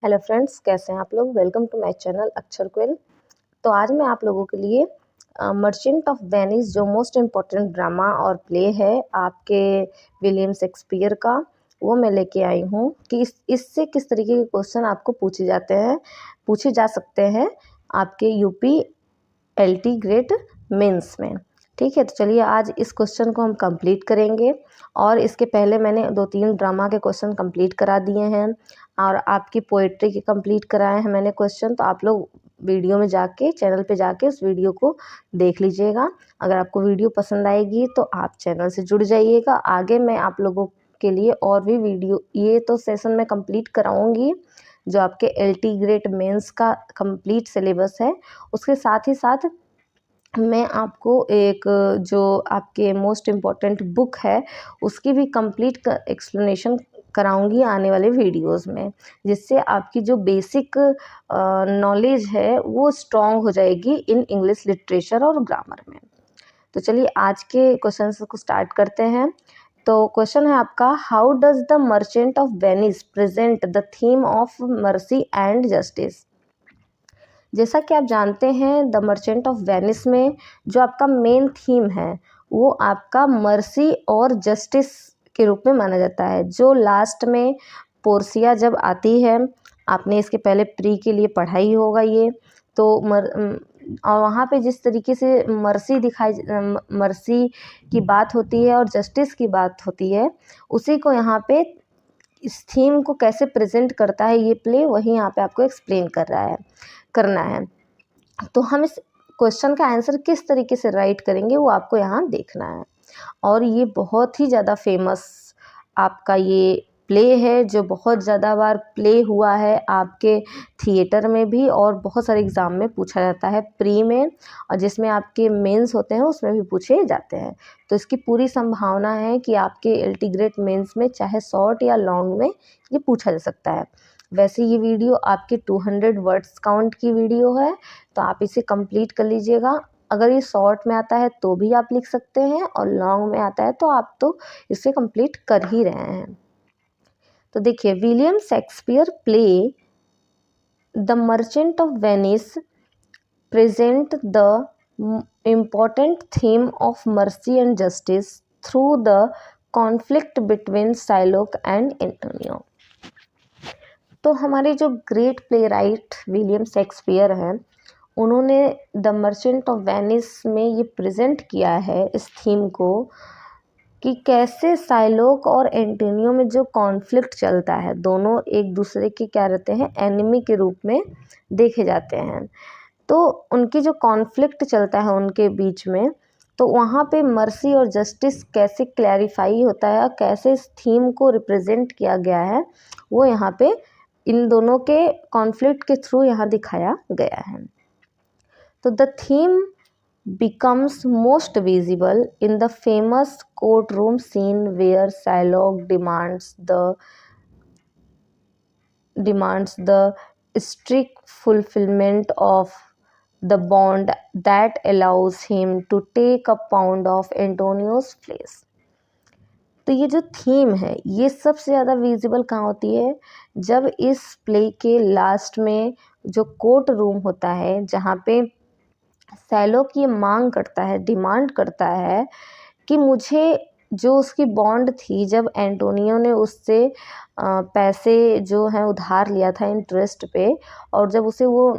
Hello friends, कैसे हैं आप लोग। वेलकम टू माय चैनल अक्षर क्विल। तो आज मैं आप लोगों के लिए मर्चेंट ऑफ वेनिस जो मोस्ट इम्पॉर्टेंट ड्रामा और प्ले है आपके विलियम शेक्सपियर का, वो मैं लेके आई हूँ कि इससे किस तरीके के क्वेश्चन आपको पूछे जा सकते हैं आपके यूपी एलटी ग्रेड मेंस में। ठीक है, तो चलिए आज इस क्वेश्चन को हम कंप्लीट करेंगे। और इसके पहले मैंने 2-3 ड्रामा के क्वेश्चन कंप्लीट करा दिए हैं और आपकी पोएट्री के कंप्लीट कराए हैं मैंने क्वेश्चन। तो आप लोग वीडियो में जाके, चैनल पे जाके उस वीडियो को देख लीजिएगा। अगर आपको वीडियो पसंद आएगी तो आप चैनल से जुड़ जाइएगा। आगे मैं आप लोगों के लिए और भी वीडियो, ये तो सेशन में कंप्लीट कराऊंगी जो आपके एलटी ग्रेड मेंस का कंप्लीट सिलेबस है। उसके साथ ही साथ मैं आपको एक जो आपके मोस्ट इम्पॉर्टेंट बुक है उसकी भी कंप्लीट एक्सप्लेनेशन कराऊंगी आने वाले वीडियोस में, जिससे आपकी जो बेसिक नॉलेज है वो स्ट्रॉन्ग हो जाएगी इन इंग्लिश लिटरेचर और ग्रामर में। तो चलिए आज के क्वेश्चन को स्टार्ट करते हैं। तो क्वेश्चन है आपका, how does the Merchant of Venice present the theme of mercy and justice. जैसा कि आप जानते हैं, द मर्चेंट ऑफ वेनिस में जो आपका मेन थीम है वो आपका मर्सी और जस्टिस के रूप में माना जाता है। जो लास्ट में पोर्सिया जब आती है, आपने इसके पहले प्री के लिए पढ़ाई होगा ये, तो और वहाँ पे जिस तरीके से मर्सी की बात होती है और जस्टिस की बात होती है, उसी को यहाँ पे इस थीम को कैसे प्रेजेंट करता है ये प्ले, वही यहाँ पे आपको एक्सप्लेन करना है। तो हम इस क्वेश्चन का आंसर किस तरीके से राइट करेंगे वो आपको यहाँ देखना है। और ये बहुत ही ज़्यादा फेमस आपका ये प्ले है जो बहुत ज़्यादा बार प्ले हुआ है आपके थिएटर में भी, और बहुत सारे एग्ज़ाम में पूछा जाता है प्री में, और जिसमें आपके मेंस होते हैं उसमें भी पूछे जाते हैं। तो इसकी पूरी संभावना है कि आपके एलटी ग्रेड मेंस में चाहे शॉर्ट या लॉन्ग में ये पूछा जा सकता है। वैसे ये वीडियो आपके 200 वर्ड्स काउंट की वीडियो है, तो आप इसे कंप्लीट कर लीजिएगा। अगर ये शॉर्ट में आता है तो भी आप लिख सकते हैं, और लॉन्ग में आता है तो आप तो इसे कंप्लीट कर ही रहे हैं। तो देखिए, William Shakespeare play the Merchant of Venice present the important theme of mercy and justice through the conflict between Shylock and Antonio. तो हमारे जो great playwright William Shakespeare हैं, उन्होंने द मर्चेंट ऑफ वेनिस में ये present किया है इस थीम को कि कैसे साइलोक और एंटोनियो में जो कॉन्फ्लिक्ट चलता है, दोनों एक दूसरे के क्या रहते हैं, एनिमी के रूप में देखे जाते हैं। तो उनकी जो कॉन्फ्लिक्ट चलता है उनके बीच में, तो वहाँ पे मर्सी और जस्टिस कैसे क्लैरिफाई होता है, कैसे इस थीम को रिप्रेजेंट किया गया है, वो यहाँ पे इन दोनों के कॉन्फ्लिक्ट के थ्रू यहाँ दिखाया गया है। तो the theme becomes most visible in the famous courtroom scene where Shylock demands the strict fulfillment of the bond that allows him to take a pound of Antonio's flesh। तो ये जो theme है ये सबसे ज़्यादा विजिबल कहाँ होती है, जब इस प्ले के लास्ट में जो कोर्ट रूम होता है, जहाँ पे सैलोक ये मांग करता है, डिमांड करता है कि मुझे जो उसकी बॉन्ड थी, जब एंटोनियो ने उससे पैसे जो हैं उधार लिया था इंटरेस्ट पे, और जब उसे वो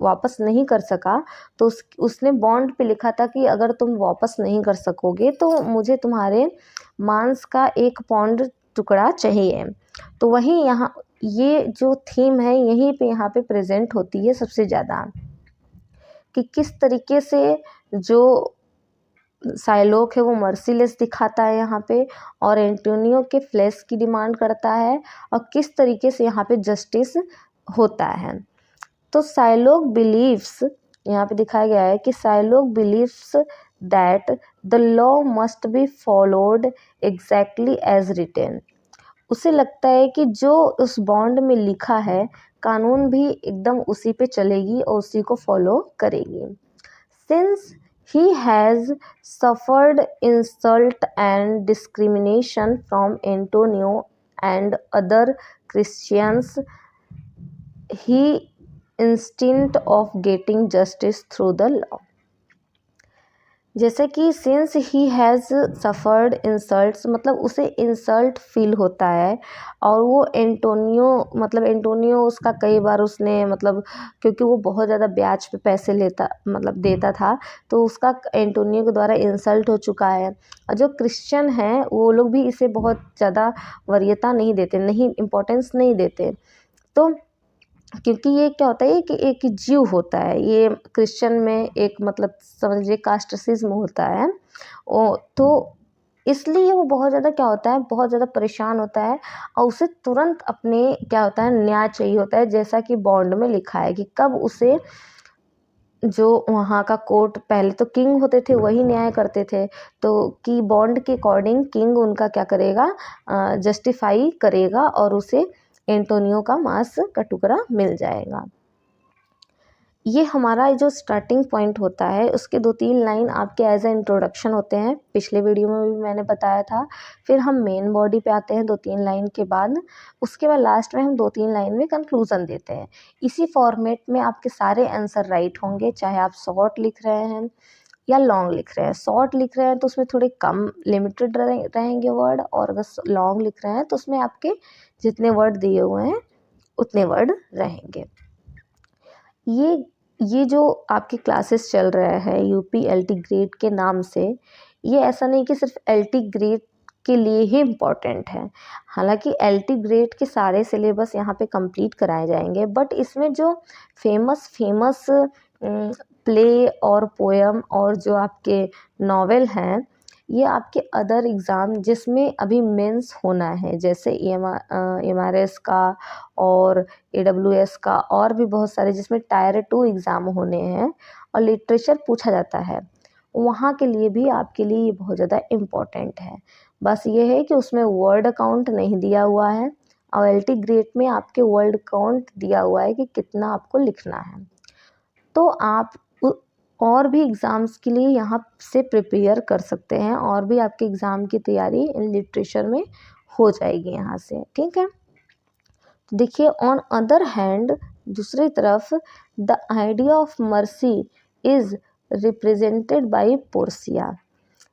वापस नहीं कर सका, तो उसने बॉन्ड पे लिखा था कि अगर तुम वापस नहीं कर सकोगे तो मुझे तुम्हारे मांस का 1 पाउंड टुकड़ा चाहिए। तो वहीं यहाँ ये जो थीम है यहीं पे यहाँ पे प्रेजेंट होती है सबसे ज़्यादा, कि किस तरीके से जो साइलोक है वो मर्सीलेस दिखाता है यहाँ पे, और एंटोनियो के फ्लेश की डिमांड करता है, और किस तरीके से यहाँ पे जस्टिस होता है। तो साइलोक बिलीव्स, यहाँ पे दिखाया गया है कि Shylock believes that the law must be followed exactly as written. उसे लगता है कि जो उस बॉन्ड में लिखा है, कानून भी एकदम उसी पे चलेगी और उसी को फॉलो करेगी। Since he has suffered insult and discrimination from Antonio and other Christians, he instinct of getting justice through the law. जैसे कि since he has suffered insults, मतलब उसे इंसल्ट फील होता है, और वो एंटोनियो उसका कई बार उसने मतलब, क्योंकि वो बहुत ज़्यादा ब्याज पे पैसे लेता मतलब देता था, तो उसका एंटोनियो के द्वारा इंसल्ट हो चुका है। और जो क्रिश्चियन हैं वो लोग भी इसे बहुत ज़्यादा वरीयता नहीं देते, नहीं इम्पोर्टेंस नहीं देते। तो क्योंकि ये क्या होता है कि एक जीव होता है, ये क्रिश्चियन में एक मतलब समझिए कास्टिसिज्म होता है। तो इसलिए वो बहुत ज़्यादा क्या होता है, बहुत ज़्यादा परेशान होता है, और उसे तुरंत अपने क्या होता है न्याय चाहिए होता है, जैसा कि बॉन्ड में लिखा है कि कब उसे जो वहाँ का कोर्ट, पहले तो किंग होते थे वही न्याय करते थे, तो कि बॉन्ड के अकॉर्डिंग किंग उनका क्या करेगा, जस्टिफाई करेगा और उसे एंटोनियो का मांस का टुकड़ा मिल जाएगा। ये हमारा जो स्टार्टिंग पॉइंट होता है, उसके 2-3 लाइन आपके एज ए इंट्रोडक्शन होते हैं, पिछले वीडियो में भी मैंने बताया था। फिर हम मेन बॉडी पे आते हैं 2-3 लाइन के बाद, उसके बाद लास्ट में हम 2-3 लाइन में कंक्लूज़न देते हैं। इसी फॉर्मेट में आपके सारे आंसर राइट होंगे, चाहे आप शॉर्ट लिख रहे हैं या लॉन्ग लिख रहे हैं। शॉर्ट लिख रहे हैं तो उसमें थोड़े कम लिमिटेड रहेंगे वर्ड, और अगर लॉन्ग लिख रहे हैं तो उसमें आपके जितने वर्ड दिए हुए हैं उतने वर्ड रहेंगे। ये जो आपके क्लासेस चल रहे हैं यूपी एलटी ग्रेड के नाम से, ये ऐसा नहीं कि सिर्फ एलटी ग्रेड के लिए ही इम्पॉर्टेंट है। हालांकि एलटी ग्रेड के सारे सिलेबस यहाँ पे कंप्लीट कराए जाएंगे, बट इसमें जो फेमस प्ले और पोएम और जो आपके नॉवेल हैं, ये आपके अदर एग्ज़ाम जिसमें अभी मेंस होना है, जैसे एमआरएस का और एडब्ल्यूएस का, और भी बहुत सारे जिसमें टायर 2 एग्ज़ाम होने हैं और लिटरेचर पूछा जाता है, वहाँ के लिए भी आपके लिए ये बहुत ज़्यादा इम्पोर्टेंट है। बस ये है कि उसमें वर्ड काउंट नहीं दिया हुआ है, और एलटी ग्रेड में आपके वर्ड काउंट दिया हुआ है कि कितना आपको लिखना है। तो आप और भी एग्ज़ाम्स के लिए यहाँ से प्रिपेयर कर सकते हैं, और भी आपके एग्ज़ाम की तैयारी इन लिटरेचर में हो जाएगी यहाँ से, ठीक है। देखिए ऑन अदर हैंड, दूसरी तरफ the idea of mercy is represented by Portia.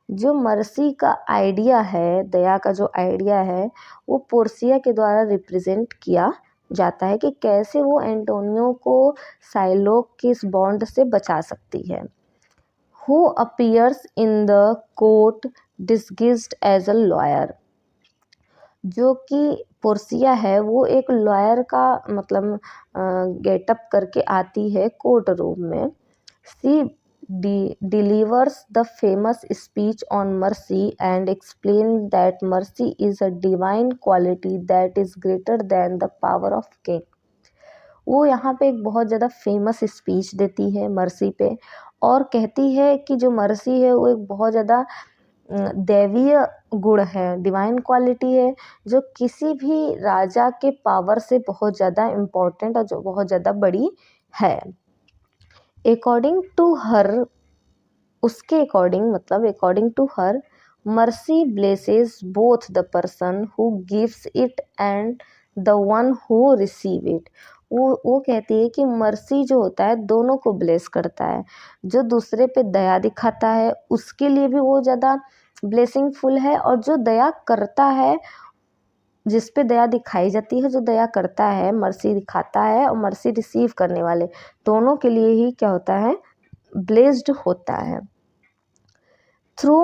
जो मर्सी का आइडिया है, दया का जो आइडिया है, वो पोर्सिया के द्वारा रिप्रेजेंट किया जाता है कि कैसे वो एंटोनियो को साइलोक के इस बॉन्ड से बचा सकती है। Who appears in the court disguised as a lawyer. जो कि पोर्सिया है वो एक लॉयर का मतलब गेटअप करके आती है कोर्ट रूम में। सी delivers the famous speech on mercy and explain that mercy is a divine quality that is greater than the power of king। वो यहाँ पे एक बहुत ज़्यादा फेमस स्पीच देती है मर्सी पे, और कहती है कि जो मर्सी है वो एक बहुत ज़्यादा दैवीय गुण है, डिवाइन क्वालिटी है, जो किसी भी राजा के पावर से बहुत ज़्यादा इम्पोर्टेंट और जो बहुत ज़्यादा बड़ी है। अकॉर्डिंग टू हर, उसके अकॉर्डिंग मतलब according to her, mercy blesses both the person who gives it and the one who receive it. वो कहती है कि मर्सी जो होता है दोनों को ब्लेस करता है, जो दूसरे पे दया दिखाता है उसके लिए भी वो ज़्यादा ब्लेसिंगफुल है, और जो दया करता है, जिस पे दया दिखाई जाती है, जो दया करता है, मर्सी दिखाता है, और मर्सी रिसीव करने वाले दोनों के लिए ही क्या होता है, ब्लेस्ड होता है। Through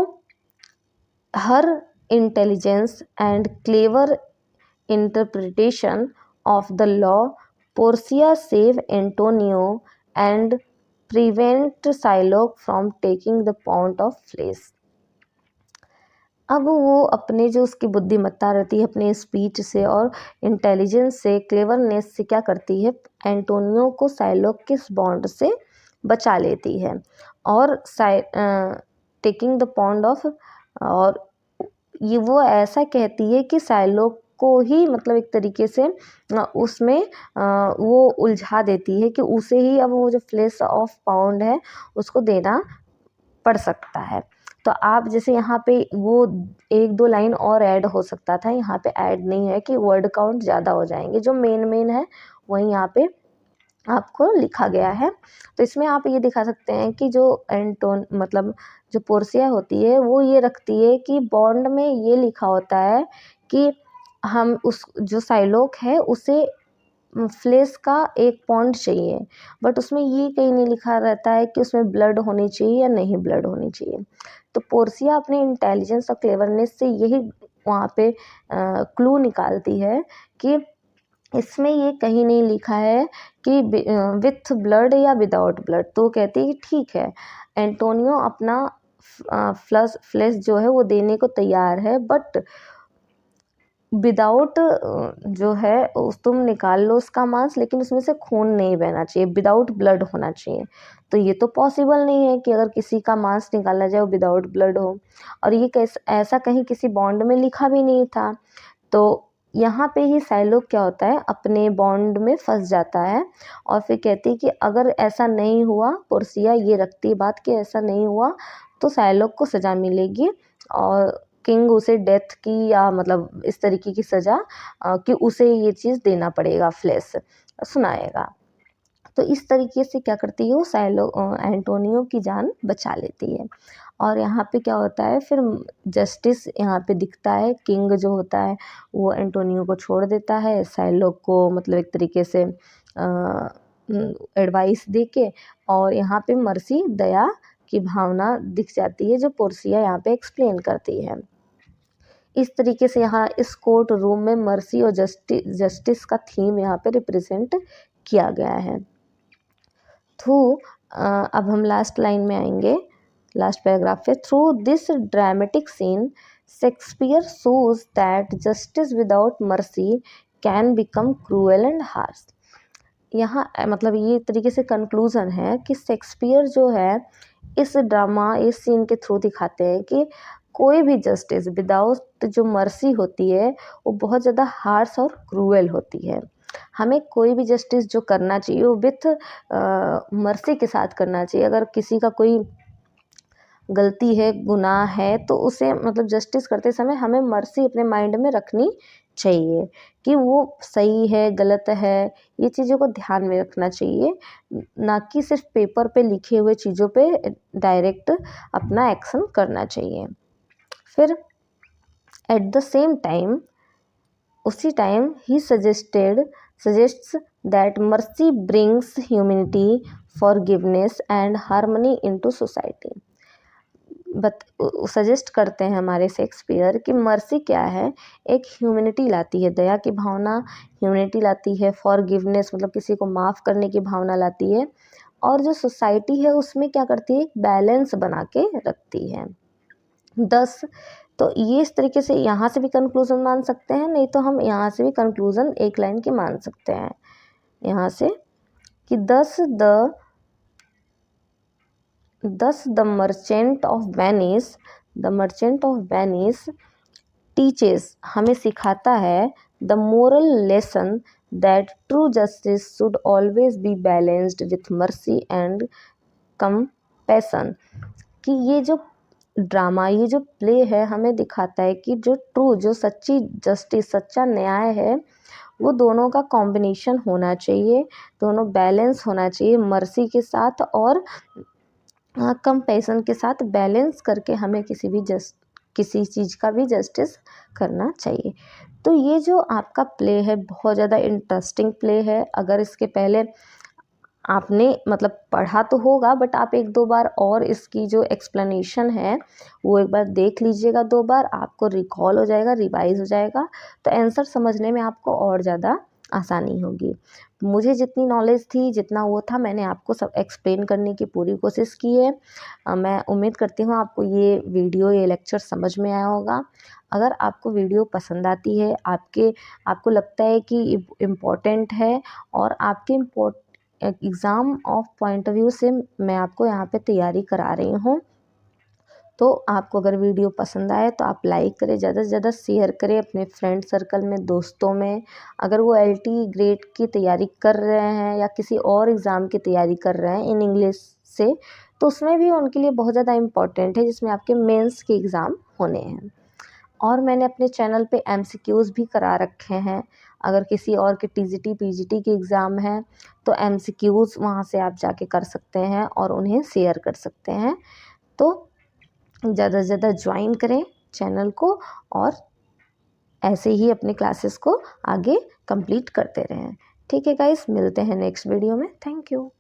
her intelligence and clever interpretation of the law, Portia save Antonio and prevent Shylock from taking the pound of flesh. अब वो अपने जो उसकी बुद्धिमत्ता रहती है, अपने स्पीच से और इंटेलिजेंस से, क्लेवरनेस से क्या करती है, एंटोनियो को साइलोक के बॉन्ड से बचा लेती है, और टेकिंग द पाउंड ऑफ, और ये वो ऐसा कहती है कि साइलोक को ही मतलब एक तरीके से उसमें वो उलझा देती है कि उसे ही अब वो जो फ्लेश ऑफ पाउंड है उसको देना पड़ सकता है। तो आप जैसे यहाँ पे वो 1-2 लाइन और ऐड हो सकता था, यहाँ पे ऐड नहीं है कि वर्ड काउंट ज़्यादा हो जाएंगे, जो मेन है वही यहाँ पे आपको लिखा गया है। तो इसमें आप ये दिखा सकते हैं कि जो मतलब जो पोर्सिया होती है वो ये रखती है कि बॉन्ड में ये लिखा होता है कि हम उस जो साइलोक है उसे फ्लेश का 1 पॉइंट चाहिए, बट उसमें ये कहीं नहीं लिखा रहता है कि उसमें ब्लड होनी चाहिए या नहीं ब्लड होनी चाहिए। तो पोर्सिया अपने इंटेलिजेंस और क्लेवरनेस से यही वहाँ पे क्लू निकालती है कि इसमें ये कहीं नहीं लिखा है कि विथ ब्लड या विदाउट ब्लड। तो कहती है कि ठीक है, एंटोनियो अपना फ्लेश जो है वो देने को तैयार है, बट विदाउट जो है तुम निकाल लो उसका मांस, लेकिन उसमें से खून नहीं बहना चाहिए, विदाउट ब्लड होना चाहिए। तो ये तो पॉसिबल नहीं है कि अगर किसी का मांस निकाला जाए वो विदाउट ब्लड हो, और ये ऐसा कहीं किसी बॉन्ड में लिखा भी नहीं था। तो यहाँ पे ही साइलोक क्या होता है, अपने बॉन्ड में फंस जाता है और फिर कहती है कि अगर ऐसा नहीं हुआ, पोर्सिया ये रखती है बात कि ऐसा नहीं हुआ तो साइलोक को सज़ा मिलेगी और किंग उसे डेथ की या मतलब इस तरीके की सज़ा कि उसे ये चीज़ देना पड़ेगा, फ्लेश सुनाएगा। तो इस तरीके से क्या करती है वो एंटोनियो की जान बचा लेती है। और यहाँ पे क्या होता है, फिर जस्टिस यहाँ पे दिखता है, किंग जो होता है वो एंटोनियो को छोड़ देता है, साइलोक को मतलब एक तरीके से एडवाइस दे के, और यहाँ पे मर्सी दया की भावना दिख जाती है जो पोर्सिया यहाँ पे एक्सप्लेन करती है। इस तरीके से यहाँ इस कोर्ट रूम में मर्सी और जस्टिस का थीम यहाँ पे रिप्रेजेंट किया गया है। अब हम लास्ट लाइन में आएंगे, लास्ट पैराग्राफ पे। Through this dramatic scene Shakespeare shows that justice without mercy can become cruel and harsh. यहाँ मतलब ये तरीके से कंक्लूजन है कि शेक्सपियर जो है इस ड्रामा, इस सीन के थ्रू दिखाते हैं कि कोई भी जस्टिस विदाउट जो मर्सी होती है वो बहुत ज़्यादा हार्श और क्रूएल होती है। हमें कोई भी जस्टिस जो करना चाहिए वो विथ मर्सी के साथ करना चाहिए। अगर किसी का कोई गलती है, गुनाह है, तो उसे मतलब जस्टिस करते समय हमें मर्सी अपने माइंड में रखनी चाहिए कि वो सही है गलत है, ये चीज़ों को ध्यान में रखना चाहिए, ना कि सिर्फ पेपर पे लिखे हुए चीज़ों पे डायरेक्ट अपना एक्शन करना चाहिए। फिर एट द सेम टाइम, उसी time he suggests that mercy brings humanity, forgiveness and harmony into society. Suggest करते हैं हमारे शेक्सपियर कि मर्सी क्या है, एक ह्यूमैनिटी लाती है, दया की भावना ह्यूमैनिटी लाती है, फॉरगिवनेस मतलब किसी को माफ़ करने की भावना लाती है, और जो सोसाइटी है उसमें क्या करती है, बैलेंस बना के रखती है। 10 तो ये इस तरीके से यहाँ से भी कंक्लूज़न मान सकते हैं, नहीं तो हम यहाँ से भी कंक्लूज़न एक लाइन की मान सकते हैं यहाँ से कि thus the merchant of Venice teaches, हमें सिखाता है the moral lesson that true justice should always be balanced with mercy and compassion। कि ये जो ड्रामा, ये जो प्ले है हमें दिखाता है कि जो सच्ची जस्टिस, सच्चा न्याय है, वो दोनों का कॉम्बिनेशन होना चाहिए, दोनों बैलेंस होना चाहिए, मर्सी के साथ और कंपैशन के साथ बैलेंस करके हमें किसी चीज़ का भी जस्टिस करना चाहिए। तो ये जो आपका प्ले है बहुत ज़्यादा इंटरेस्टिंग प्ले है। अगर इसके पहले आपने मतलब पढ़ा तो होगा, बट आप 1-2 बार और इसकी जो एक्सप्लेनेशन है वो एक बार देख लीजिएगा, 2 बार आपको रिकॉल हो जाएगा, रिवाइज हो जाएगा, तो आंसर समझने में आपको और ज़्यादा आसानी होगी। मुझे जितनी नॉलेज थी, जितना वो था, मैंने आपको सब एक्सप्लेन करने की पूरी कोशिश की है। मैं उम्मीद करती हूँ आपको ये वीडियो, ये लेक्चर समझ में आया होगा। अगर आपको वीडियो पसंद आती है, आपको लगता है कि इम्पोर्टेंट है और आपके exam of point of view से मैं आपको यहाँ पे तैयारी करा रही हूँ, तो आपको अगर वीडियो पसंद आए तो आप लाइक करें, ज़्यादा से ज़्यादा शेयर करें अपने फ्रेंड सर्कल में, दोस्तों में। अगर वो LT ग्रेड की तैयारी कर रहे हैं या किसी और एग्ज़ाम की तैयारी कर रहे हैं इन इंग्लिश से, तो उसमें भी उनके लिए बहुत ज़्यादा इम्पॉर्टेंट है, जिसमें आपके मेंस के एग्ज़ाम होने हैं। और मैंने अपने चैनल पे MCQs भी करा रखे हैं, अगर किसी और के टीजीटी पीजीटी के एग्ज़ाम है तो एमसीक्यूज़ वहाँ से आप जाके कर सकते हैं और उन्हें शेयर कर सकते हैं। तो ज़्यादा से ज़्यादा ज्वाइन करें चैनल को और ऐसे ही अपने क्लासेस को आगे कंप्लीट करते रहें। ठीक है गाइस, मिलते हैं नेक्स्ट वीडियो में। Thank you.